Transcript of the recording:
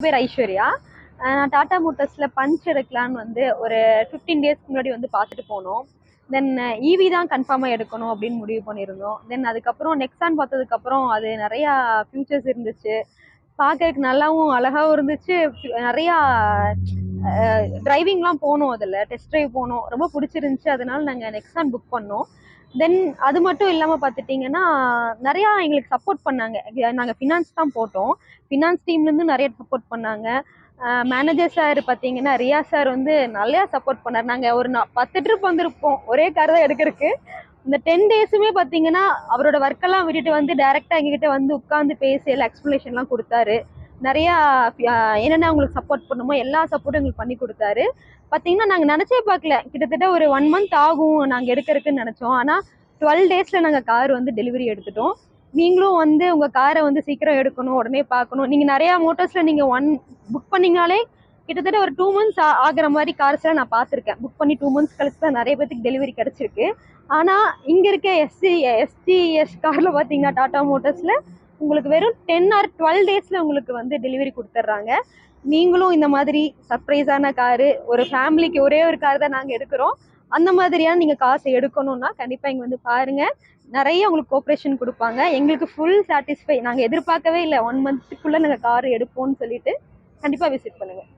பேர் ஐஸ்வர்யா. நான் டாடா மோட்டர்ஸ்ல பஞ்ச் எடுக்கலான்னு வந்து ஒரு 15 டேஸ்க்கு முன்னாடி வந்து பார்த்துட்டு போனோம். தென் ஈவி தான் கன்ஃபார்மாக எடுக்கணும் அப்படின்னு முடிவு பண்ணியிருந்தோம். தென் அதுக்கப்புறம் நெக்ஸான் பார்த்ததுக்கப்புறம் அது நிறையா ஃபியூச்சர்ஸ் இருந்துச்சு, பார்க்கறதுக்கு நல்லாவும் அழகாவும் இருந்துச்சு. நிறையா டிரைவிங்லாம் போனோம், அதில் டெஸ்ட் ட்ரைவ் போனோம், ரொம்ப பிடிச்சிருந்துச்சு. அதனால நாங்கள் நெக்ஸான் புக் பண்ணோம். தென் அது மட்டும் இல்லாமல் பார்த்துட்டிங்கன்னா நிறையா எங்களுக்கு சப்போர்ட் பண்ணாங்க. நாங்கள் ஃபினான்ஸ் தான் போட்டோம். ஃபினான்ஸ் டீம்லேருந்து நிறைய சப்போர்ட் பண்ணாங்க. மேனேஜர் சார் பார்த்தீங்கன்னா ரியா சார் வந்து நிறையா சப்போர்ட் பண்ணார். நாங்கள் ஒரு 10 ட்ரிப் வந்திருப்போம் ஒரே கார் தான் எடுக்கிறதுக்கு. இந்த 10 டேஸுமே பார்த்தீங்கன்னா அவரோட ஒர்க்கெல்லாம் விட்டுட்டு வந்து டைரெக்டாக எங்ககிட்ட வந்து உட்காந்து பேசி எல்லாம் எக்ஸ்ப்ளனேஷன்லாம் கொடுத்தாரு. நிறையா என்னென்ன உங்களுக்கு சப்போர்ட் பண்ணுமோ எல்லா சப்போர்ட்டும் எங்களுக்கு பண்ணி கொடுத்தாரு. பார்த்தீங்கன்னா நாங்கள் நினச்சே பார்க்கல, கிட்டத்தட்ட ஒரு 1 மந்த் ஆகும் நாங்கள் எடுக்கிறதுக்குன்னு நினச்சோம். ஆனால் 12 டேஸில் நாங்கள் கார் வந்து டெலிவரி எடுத்துட்டோம். நீங்களும் வந்து உங்கள் காரை வந்து சீக்கிரம் எடுக்கணும், உடனே பார்க்கணும். நீங்கள் நிறையா மோட்டர்ஸில் நீங்கள் புக் பண்ணிங்கனாலே கிட்டத்தட்ட ஒரு 2 மந்த்ஸ் ஆகிற மாதிரி கார்ஸ்லாம் நான் பார்த்துருக்கேன். புக் பண்ணி 2 மந்த்ஸ் கழிச்சு தான் நிறைய பேருக்கு டெலிவரி கிடச்சிருக்கு. ஆனால் இங்கே இருக்க எஸ்டிஎஸ் காரில் பார்த்தீங்கன்னா டாடா மோட்டர்ஸில் உங்களுக்கு வெறும் 10 or 12 டேஸில் உங்களுக்கு வந்து டெலிவரி கொடுத்துட்றாங்க. நீங்களும் இந்த மாதிரி சர்ப்ரைஸான காரு, ஒரு ஃபேமிலிக்கு ஒரே ஒரு கார் தான் நாங்கள் எடுக்கிறோம், அந்த மாதிரியான நீங்கள் காசை எடுக்கணும்னா கண்டிப்பாக இங்கே வந்து பாருங்கள். நிறைய உங்களுக்கு கோஆப்ரேஷன் கொடுப்பாங்க. எங்களுக்கு ஃபுல் சாட்டிஸ்ஃபை. நாங்கள் எதிர்பார்க்கவே இல்லை 1 மந்த்துக்குள்ளே நாங்கள் கார் எடுப்போம்னு சொல்லிட்டு. கண்டிப்பாக விசிட் பண்ணுங்கள்.